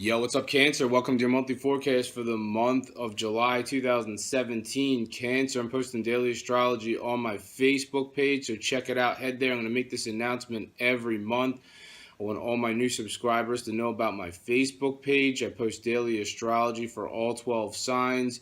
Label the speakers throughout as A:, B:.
A: Yo, what's up, Cancer? Welcome to your monthly forecast for the month of July 2017. Cancer, I'm posting daily astrology on my Facebook page, so check it out. Head there. I'm going to make this announcement every month. I want all my new subscribers to know about my Facebook page. I post daily astrology for all 12 signs,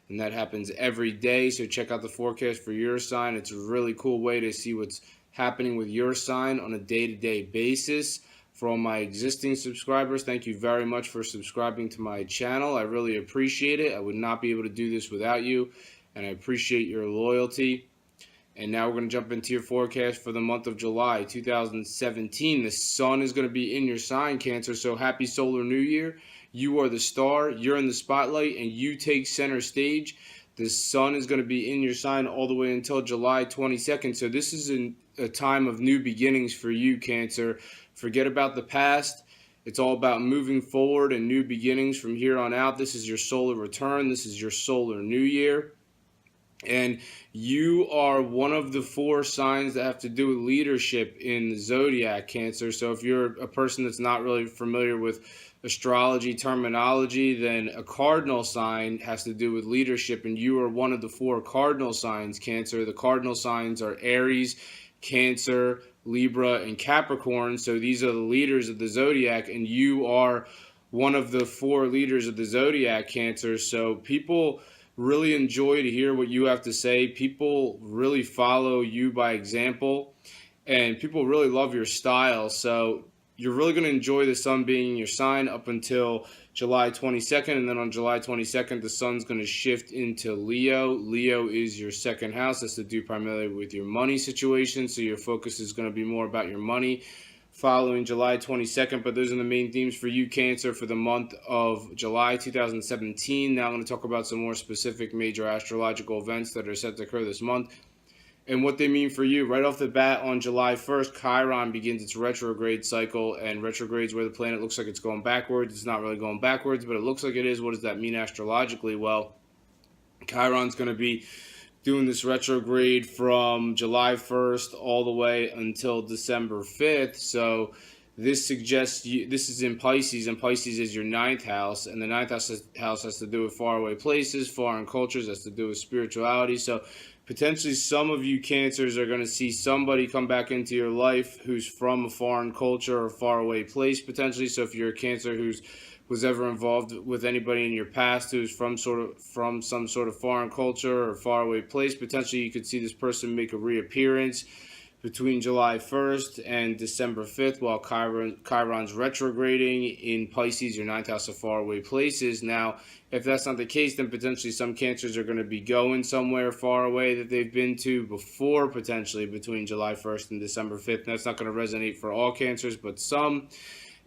A: and that happens every day. So check out the forecast for your sign. It's a really cool way to see what's happening with your sign on a day-to-day basis. For all my existing subscribers, thank you very much for subscribing to my channel. I really appreciate it. I would not be able to do this without you, and I appreciate your loyalty. And now we're going to jump into your forecast for the month of July 2017. The sun is going to be in your sign, Cancer, so happy solar new year. You are the star, you're in the spotlight, and you take center stage. The sun is going to be in your sign all the way until July 22nd. So this is a time of new beginnings for you, Cancer. Forget about the past. It's all about moving forward and new beginnings from here on out. This is your solar return. This is your solar new year. And you are one of the 4 signs that have to do with leadership in the zodiac, Cancer. So if you're a person that's not really familiar with astrology terminology, then a cardinal sign has to do with leadership, and you are one of the 4 cardinal signs, Cancer. The cardinal signs are Aries, Cancer, Libra, and Capricorn. So these are the leaders of the zodiac, and you are one of the 4 leaders of the zodiac, Cancer. So people really enjoy to hear what you have to say. People really follow you by example, and people really love your style. So you're really going to enjoy the sun being in your sign up until July 22nd, and then on July 22nd, the sun's going to shift into Leo. Leo is your second house. That's to do primarily with your money situation, so your focus is going to be more about your money following July 22nd, but those are the main themes for you, Cancer, for the month of July 2017. Now I'm going to talk about some more specific major astrological events that are set to occur this month and what they mean for you. Right off the bat, on July 1st, Chiron begins its retrograde cycle, and retrograde is where the planet looks like it's going backwards. It's not really going backwards, but it looks like it is. What does that mean astrologically? Well, Chiron's going to be doing this retrograde from July 1st all the way until December 5th. So this suggests this is in Pisces, and Pisces is your 9th house, and the 9th house has to do with faraway places, foreign cultures, has to do with spirituality. So potentially some of you Cancers are going to see somebody come back into your life who's from a foreign culture or faraway place, potentially. So if you're a Cancer who's was ever involved with anybody in your past who's from some sort of foreign culture or faraway place, potentially you could see this person make a reappearance between July 1st and December 5th while Chiron's retrograding in Pisces, your 9th house of faraway places. Now, if that's not the case, then potentially some Cancers are going to be going somewhere far away that they've been to before, potentially between July 1st and December 5th. And that's not going to resonate for all Cancers, but some.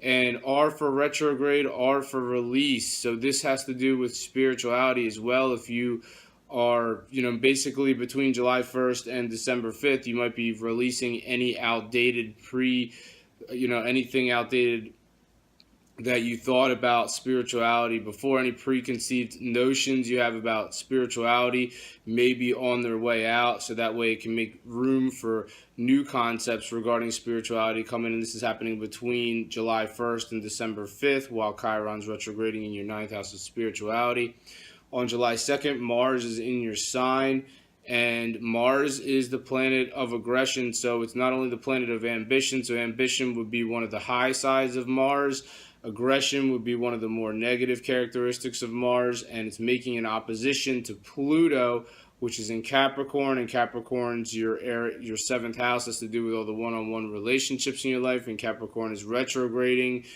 A: And R for retrograde, R for release. So this has to do with spirituality as well. If you are, basically between July 1st and December 5th, you might be releasing any outdated anything outdated that you thought about spirituality before. Any preconceived notions you have about spirituality may be on their way out, so that way it can make room for new concepts regarding spirituality coming in. This is happening between July 1st and December 5th while Chiron's retrograding in your 9th house of spirituality. On July 2nd, Mars is in your sign, and Mars is the planet of aggression, so it's not only the planet of ambition. So ambition would be one of the high sides of Mars. Aggression would be one of the more negative characteristics of Mars, and it's making an opposition to Pluto, which is in Capricorn, and Capricorn's your 7th house. Has to do with all the one-on-one relationships in your life, and Capricorn is retrograding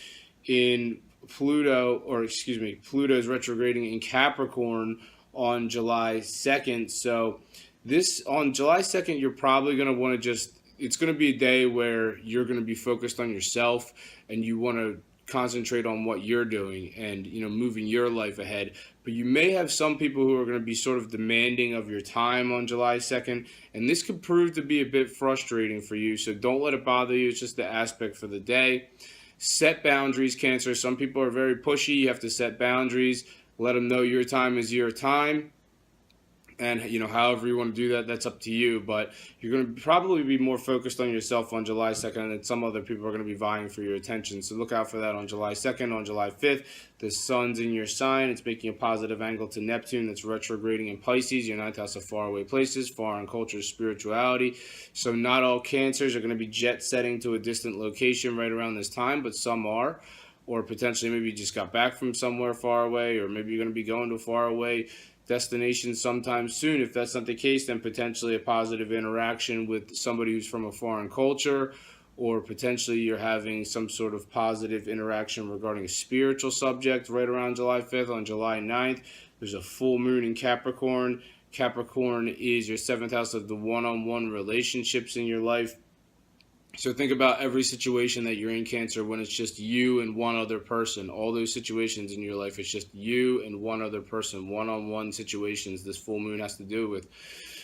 A: in Pluto is retrograding in Capricorn on July 2nd. So on July 2nd, you're probably going to want to it's going to be a day where you're going to be focused on yourself, and you want to concentrate on what you're doing and moving your life ahead. But you may have some people who are going to be sort of demanding of your time on July 2nd, and this could prove to be a bit frustrating for you. So don't let it bother you. It's just the aspect for the day. Set boundaries, Cancer. Some people are very pushy. You have to set boundaries. Let them know your time is your time. And, however you want to do that, that's up to you. But you're going to probably be more focused on yourself on July 2nd, and some other people are going to be vying for your attention. So look out for that on July 2nd. On July 5th, the sun's in your sign. It's making a positive angle to Neptune that's retrograding in Pisces, your ninth house of faraway places, foreign cultures, spirituality. So not all Cancers are going to be jet setting to a distant location right around this time, but some are. Or potentially maybe you just got back from somewhere far away, or maybe you're going to be going to far away destination sometime soon. If that's not the case, then potentially a positive interaction with somebody who's from a foreign culture, or potentially you're having some sort of positive interaction regarding a spiritual subject right around July 5th. On July 9th, there's a full moon in Capricorn. Capricorn is your seventh house of the one-on-one relationships in your life. So think about every situation that you're in, Cancer, when it's just you and one other person. All those situations in your life, it's just you and one other person, one-on-one situations this full moon has to do with.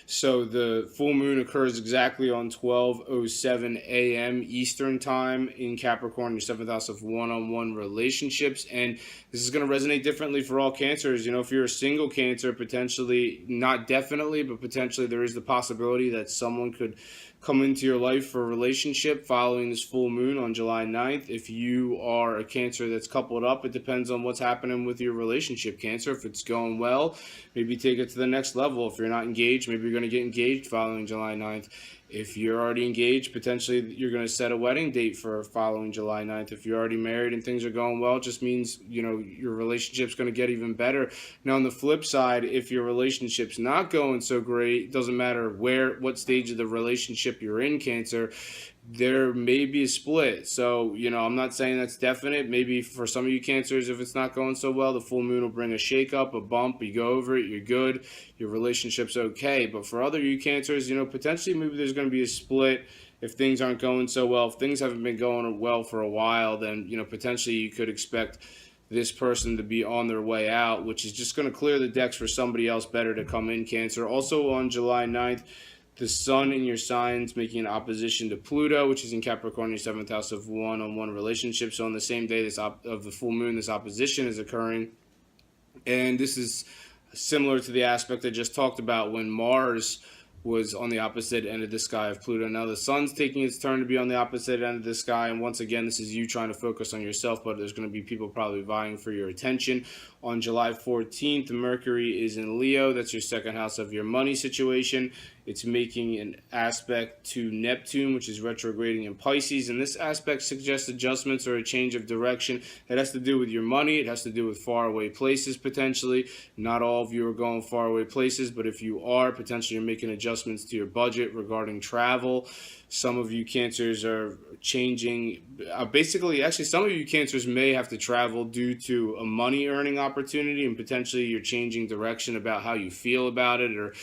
A: So the full moon occurs exactly on 12:07 a.m. Eastern time in Capricorn, your seventh house of one-on-one relationships. And this is going to resonate differently for all Cancers. If you're a single Cancer, potentially, not definitely, but potentially there is the possibility that someone could come into your life for a relationship following this full moon on July 9th. If you are a Cancer that's coupled up, it depends on what's happening with your relationship, Cancer. If it's going well, maybe take it to the next level. If you're not engaged, maybe you're going to get engaged following July 9th. If you're already engaged, potentially you're going to set a wedding date for following July 9th. If you're already married and things are going well, it just means, your relationship's going to get even better. Now, on the flip side, if your relationship's not going so great, it doesn't matter what stage of the relationship you're in, Cancer, there may be a split. So, I'm not saying that's definite. Maybe for some of you Cancers, if it's not going so well, the full moon will bring a shake-up, a bump. You go over it, you're good, your relationship's okay. But for other you Cancers, potentially maybe there's going to be a split if things aren't going so well. If things haven't been going well for a while, then, potentially you could expect this person to be on their way out, which is just going to clear the decks for somebody else better to come in, Cancer. Also on July 9th, the sun in your signs making an opposition to Pluto, which is in Capricorn, your seventh house of one-on-one relationships. So on the same day of the full moon, this opposition is occurring. And this is similar to the aspect I just talked about when Mars was on the opposite end of the sky of Pluto. Now the sun's taking its turn to be on the opposite end of the sky, and once again, this is you trying to focus on yourself, but there's going to be people probably vying for your attention. On July 14th, Mercury is in Leo. That's your second house of your money situation. It's making an aspect to Neptune, which is retrograding in Pisces, and this aspect suggests adjustments or a change of direction. It has to do with your money. It has to do with faraway places, potentially. Not all of you are going faraway places, but if you are, potentially you're making adjustments to your budget regarding travel. Some of you Cancers are changing. Actually, some of you Cancers may have to travel due to a money earning opportunity, and potentially you're changing direction about how you feel about it, or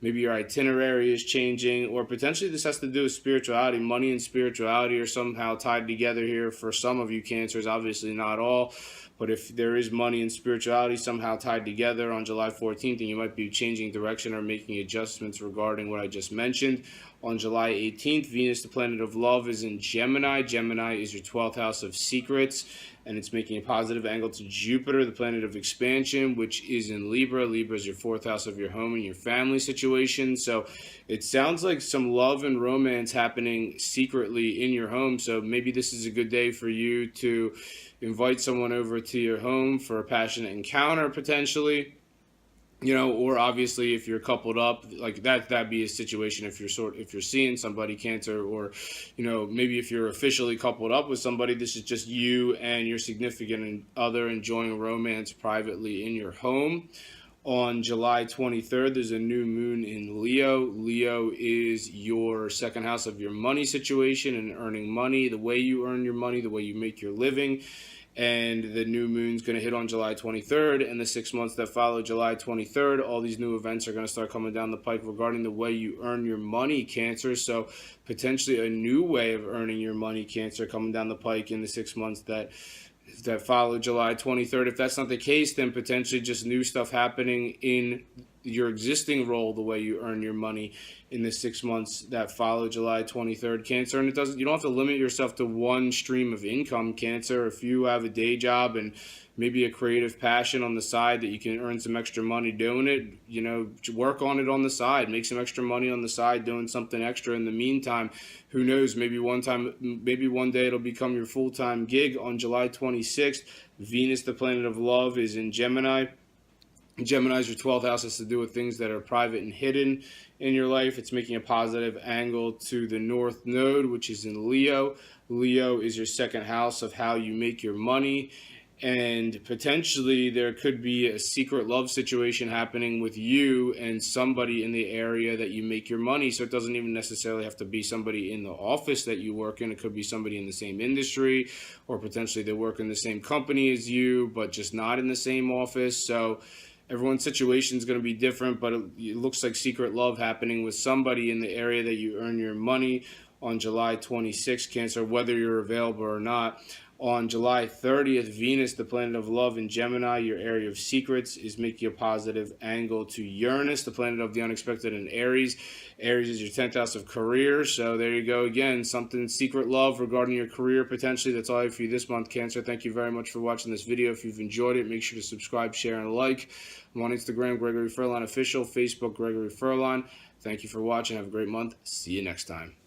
A: maybe your itinerary is changing, or potentially this has to do with spirituality. Money and spirituality are somehow tied together here for some of you Cancers, obviously not all. But if there is money and spirituality somehow tied together on July 14th, then you might be changing direction or making adjustments regarding what I just mentioned. On July 18th, Venus, the planet of love, is in Gemini. Gemini is your 12th house of secrets, and it's making a positive angle to Jupiter, the planet of expansion, which is in Libra. Libra is your fourth house of your home and your family situation. So it sounds like some love and romance happening secretly in your home. So maybe this is a good day for you to invite someone over to your home for a passionate encounter, potentially. Or obviously if you're coupled up, like that'd be a situation if you're seeing somebody, Cancer, or maybe if you're officially coupled up with somebody, this is just you and your significant other enjoying romance privately in your home. On July 23rd, there's a new moon in Leo. Leo is your second house of your money situation and earning money, the way you earn your money, the way you make your living. And the new moon's going to hit on July 23rd, and the 6 months that follow July 23rd, all these new events are going to start coming down the pike regarding the way you earn your money, Cancer. So potentially a new way of earning your money, Cancer, coming down the pike in the 6 months that follow July 23rd. If that's not the case, then potentially just new stuff happening in your existing role, the way you earn your money in the 6 months that follow July 23rd, Cancer. And you don't have to limit yourself to one stream of income, Cancer. If you have a day job and maybe a creative passion on the side that you can earn some extra money doing it, work on it on the side, make some extra money on the side doing something extra in the meantime. Who knows, maybe one day it'll become your full-time gig. On July 26th, Venus, the planet of love, is in Gemini. Gemini is your 12th house, has to do with things that are private and hidden in your life. It's making a positive angle to the North Node, which is in Leo. Leo is your second house of how you make your money. And potentially there could be a secret love situation happening with you and somebody in the area that you make your money. So it doesn't even necessarily have to be somebody in the office that you work in. It could be somebody in the same industry, or potentially they work in the same company as you, but just not in the same office. So everyone's situation is going to be different, but it looks like secret love happening with somebody in the area that you earn your money on July 26th, Cancer, whether you're available or not. On July 30th, Venus, the planet of love in Gemini, your area of secrets, is making a positive angle to Uranus, the planet of the unexpected, in Aries. Aries is your 10th house of career. So there you go again, something secret love regarding your career potentially. That's all I have for you this month, Cancer. Thank you very much for watching this video. If you've enjoyed it, make sure to subscribe, share, and like. I'm on Instagram, Gregory Furlan Official, Facebook, Gregory Furlan. Thank you for watching. Have a great month. See you next time.